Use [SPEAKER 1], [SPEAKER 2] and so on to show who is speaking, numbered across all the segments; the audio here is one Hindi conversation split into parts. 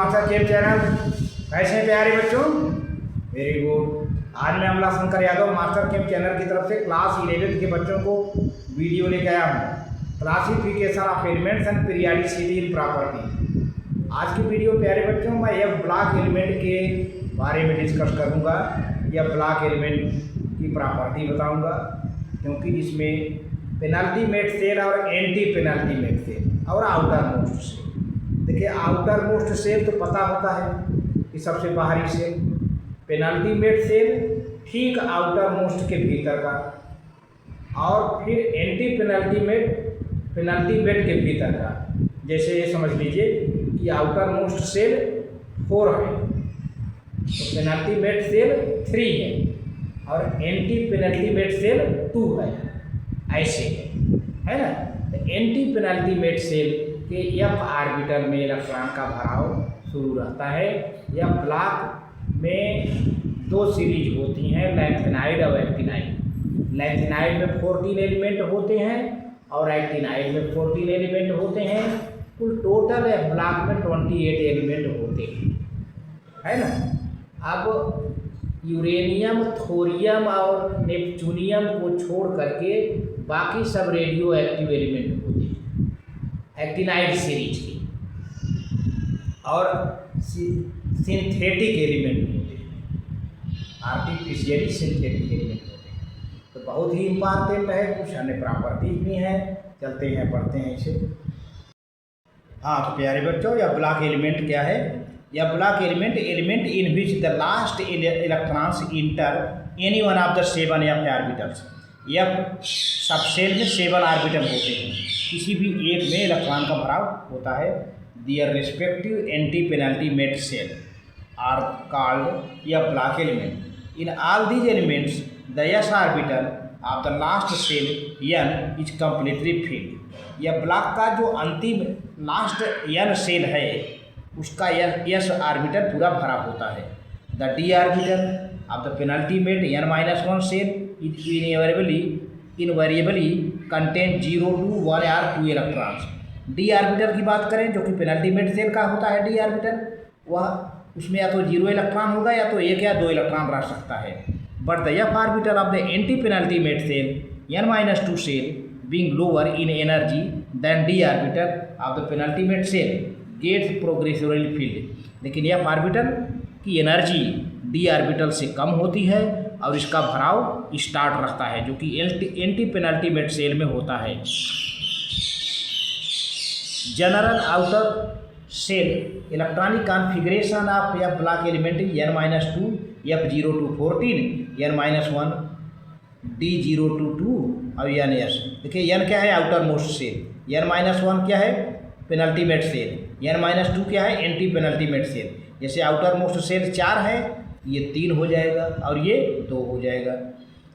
[SPEAKER 1] मास्टर केम चैनल। कैसे हैं प्यारे बच्चों? Very good. आज मैं अमला शंकर यादव मास्टर केम चैनल की तरफ से क्लास 11 के बच्चों को वीडियो लेकर आया हूँ। Classification of elements and periodicity in property. आज की वीडियो प्यारे बच्चों मैं यह ब्लॉक एलिमेंट के बारे में डिस्कस करूँगा। यह ब्लॉक एलिमेंट की प्रॉपर्टी बताऊँगा, क्योंकि इसमें पेनल्टी मेड सेल और एंटी पेनल्टी मेड सेल और आउटर मोस्ट सेल। देखिए, आउटर मोस्ट सेल तो पता होता है कि सबसे बाहरी सेल। पेनल्टी मेड सेल ठीक आउटर मोस्ट के भीतर का, और फिर एंटी पेनल्टी मेड के भीतर का। जैसे ये समझ लीजिए कि आउटर मोस्ट सेल 4 है, तो पेनल्टी मेड सेल 3 है और एंटी पेनल्टी मेड सेल 2 है। ऐसे है ना। तो एंटी पेनल्टी मेड सेल के एफ ऑर्बिटल में इलेक्ट्रॉन का भराव शुरू रहता है। यह ब्लॉक में 2 सीरीज होती हैं, लैंथेनाइड और एक्टिनाइड। लैंथेनाइड में 14 एलिमेंट होते हैं और एक्टिनाइड में 14 एलिमेंट होते हैं। कुल टोटल ब्लॉक में 28 एलिमेंट होते हैं, है ना। अब यूरेनियम, थोरियम और नेपच्यूनियम को छोड़ करके बाकी सब रेडियो एक्टिव एलिमेंट होते हैं एक्टिनाइड सीरीज के, और सिंथेटिक एलिमेंट होते हैं, आर्टिफिशियली सिंथेटिक एलिमेंट होते हैं। तो बहुत ही इम्पॉर्टेंट है, कुछ अन्य प्रॉपर्टीज भी हैं। चलते हैं, पढ़ते हैं इसे। हाँ, तो प्यारे बच्चों, यह ब्लॉक एलिमेंट क्या है? यह block element in which the last electrons inter any one of the 7 F orbitals. यह सब सेल में 7 ऑर्बिटल होते हैं, किसी भी एक में इलेक्ट्रॉन का भराव होता है। Their respective anti penalty made shell are called यह block element. In all these elements the s orbital of the last shell n is completely filled. यह ब्लॉक का जो अंतिम लास्ट एन सेल है, उसका एस ऑर्बिटल पूरा भरा होता है। The d orbital of the penultimate n-1 shell is invariably contain 0 to 1 or 2 electrons. D orbital की बात करें, जो कि पेनल्टी मेड सेल का होता है डी ऑर्बिटल, वह उसमें या तो 0 इलेक्ट्रॉन होगा या तो 1 या 2 इलेक्ट्रॉन रह सकता है। But the f orbital of the anti penalty made shell n-2 shell being lower in energy than d orbital of the penalty made shell gets progressively filled. लेकिन एफ ऑर्बिटल की एनर्जी डी ऑर्बिटल से कम होती है और इसका भराव स्टार्ट रखता है, जो कि एंटी पेनल्टी मेड सेल में होता है। General outer shell electronic configuration of f block element n-2 F0 to 14 n-1 D0 to 2 और ns। देखिए, n क्या है? Outer most shell. n-1 क्या है? Penalty made shell. n-2 क्या है? Anti penalty made shell. जैसे आउटर मोस्ट सेल 4 है, ये 3 हो जाएगा और ये 2 हो जाएगा।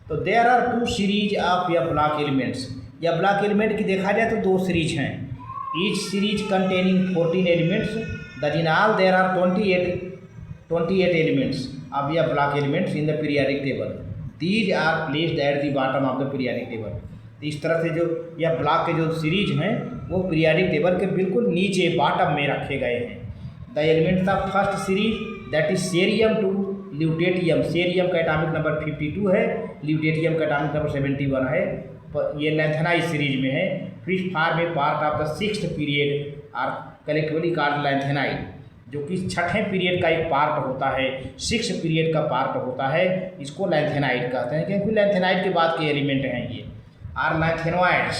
[SPEAKER 1] तो देयर आर 2 सीरीज ऑफ या ब्लॉक एलिमेंट्स। या ब्लॉक एलिमेंट की देखा जाए तो 2 सीरीज हैं। Each series containing 14 elements, that in all there are 28 elements of या block elements in the periodic table. These are placed at the bottom of the periodic table. तो इस तरह से जो यह ब्लॉक के जो सीरीज हैं, वो पीरियडिक टेबल के बिल्कुल नीचे बॉटम में रखे गए हैं। The elements of first series that is cerium to lutetium. Cerium का एटॉमिक नंबर 52 है, ल्यूटेटियम का एटॉमिक नंबर 71 है। ये लैंथेनाइड सीरीज में है। फिर form a part of the 6th period are collectively called lanthanide, जो कि 6ठे पीरियड का एक पार्ट होता है, 6th पीरियड का पार्ट होता है। इसको लैंथेनाइड कहते हैं, क्योंकि लैंथेनाइड के बाद के एलिमेंट हैं ये। Are lanthanoids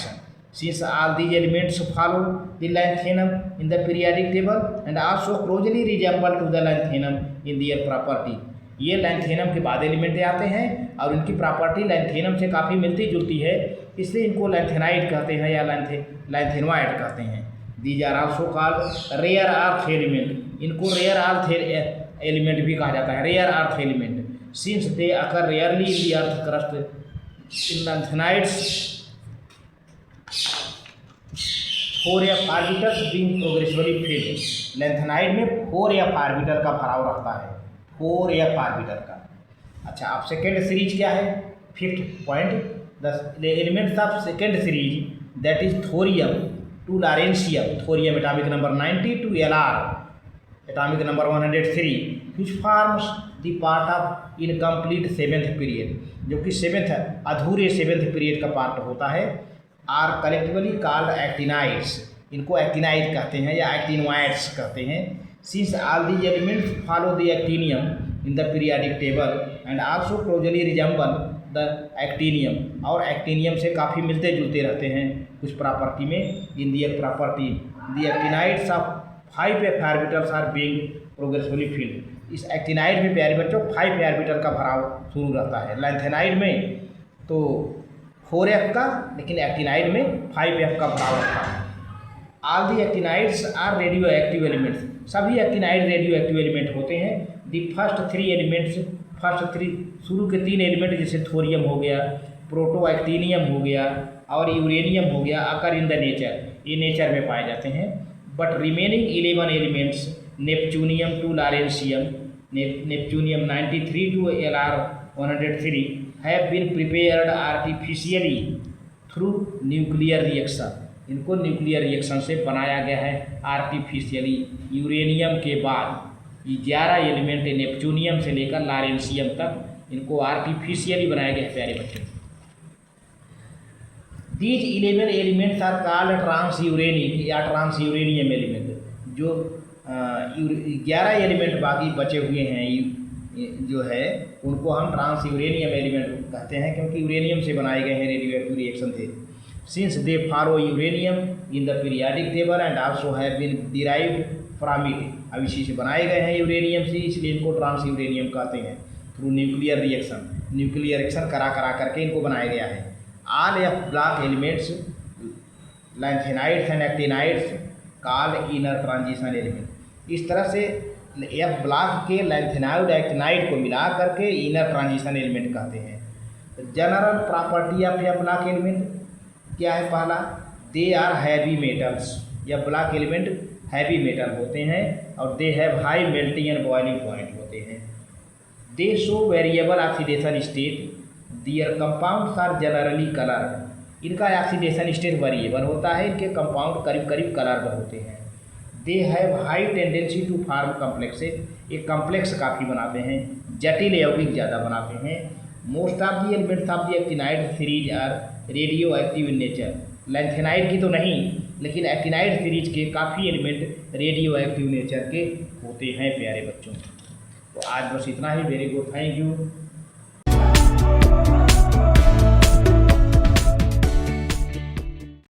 [SPEAKER 1] since all these elements follow the lanthanum in the periodic table and also closely resemble to the lanthanum in their property। ये लैंथेनम के बाद एलिमेंट आते हैं और उनकी प्रॉपर्टी लैंथेनम से काफ़ी मिलती जुलती है, इसलिए इनको लैंथेनाइड कहते हैं या लैंथेनॉइड कहते हैं। These are also called rare earth element. इनको रेयर अर्थ एलिमेंट भी कहा जाता है, rare earth element, since they occur rarely in the earth crust. In lanthanides 4 f orbitals being progressively filled. Lanthanide में 4 एफ ऑर्बिटल का भराव रहता है, 4 एफ ऑर्बिटल का। अच्छा, अब सेकेंड सीरीज क्या है? 5th point, the elements of second series that is thorium to lawrencium. Thorium atomic number 90 to Lr atomic number 103, which forms the part of incomplete seventh period, जो कि अधूरे सेवेंथ पीरियड का पार्ट होता है, आर कलेक्टिवली कॉल्ड एक्टिनाइड्स, इनको एक्टिनाइड कहते हैं या एक्टिनोइड्स कहते हैं। Since all these elements follow the actinium in the periodic table and also closely resemble the actinium, और एक्टिनियम से काफ़ी मिलते जुलते रहते हैं कुछ प्रॉपर्टी में। In the property the actinides of 5 orbitals are being progressively filled. इस एक्टिनाइड में प्यारे बच्चों 5 ऑर्बिटल का भराव शुरू रहता है। लैंथेनाइड में तो 4f का, लेकिन एक्टिनाइड में 5f का भराव रहता है। All the actinides are radioactive elements, सभी एक्टिनाइड रेडियो एक्टिव एलिमेंट होते हैं। दी फर्स्ट 3 एलिमेंट्स, शुरू के 3 एलिमेंट जैसे थोरियम हो गया, प्रोटो एक्टिनियम हो गया और यूरेनियम हो गया, अकर इन द नेचर, ये नेचर में पाए जाते हैं। But remaining 11 elements, neptunium to lawrencium, neptunium 93 to Lr 103 have been prepared artificially through nuclear reaction, इनको न्यूक्लियर रिएक्शन से बनाया गया है आर्टिफिशियली। यूरेनियम के बाद 11 एलिमेंट नेपच्यूनियम से लेकर लॉरेंशियम तक इनको आर्टिफिशियली बनाया गया है प्यारे बच्चों। These 11 elements are called transuranic या ट्रांस यूरेनियम एलिमेंट। जो 11 एलिमेंट बाकी बचे हुए हैं जो है, उनको हम ट्रांस यूरेनियम एलिमेंट कहते हैं, क्योंकि यूरेनियम से बनाए गए हैं रेडियो एक्टिव रिएक्शन थे। Since they follow uranium in the periodic table and also have been derived from it, अब इसी से बनाए गए हैं यूरेनियम से, इसलिए इनको ट्रांस यूरेनियम कहते हैं। थ्रू न्यूक्लियर रिएक्शन करा करके इनको बनाया गया है। All f block elements lanthanides and actinides called inner transition element. इस तरह से एफ ब्लॉक के लैंथेनाइड एक्टिनाइड को मिला करके इनर ट्रांजिशन एलिमेंट कहते हैं। General property of f block element क्या है? पहला, दे आर हैवी मेटल्स, या ब्लॉक एलिमेंट हैवी मेटल होते हैं और they have high melting and boiling point होते हैं। They show variable oxidation state, their compounds are generally colour, इनका ऑक्सीडेशन स्टेट वेरिएबल होता है, इनके कंपाउंड करीब करीब कलर होते हैं। They have high tendency to form complexes, एक कम्प्लेक्स काफ़ी बनाते हैं, जटिल यौगिक ज़्यादा बनाते हैं। Most of the elements of the actinide series are radioactive in nature, lanthanide की तो नहीं, लेकिन एक्टिनाइड सीरीज के काफ़ी एलिमेंट रेडियो एक्टिव नेचर के होते हैं प्यारे बच्चों। तो आज बस इतना ही। Very good, thank you.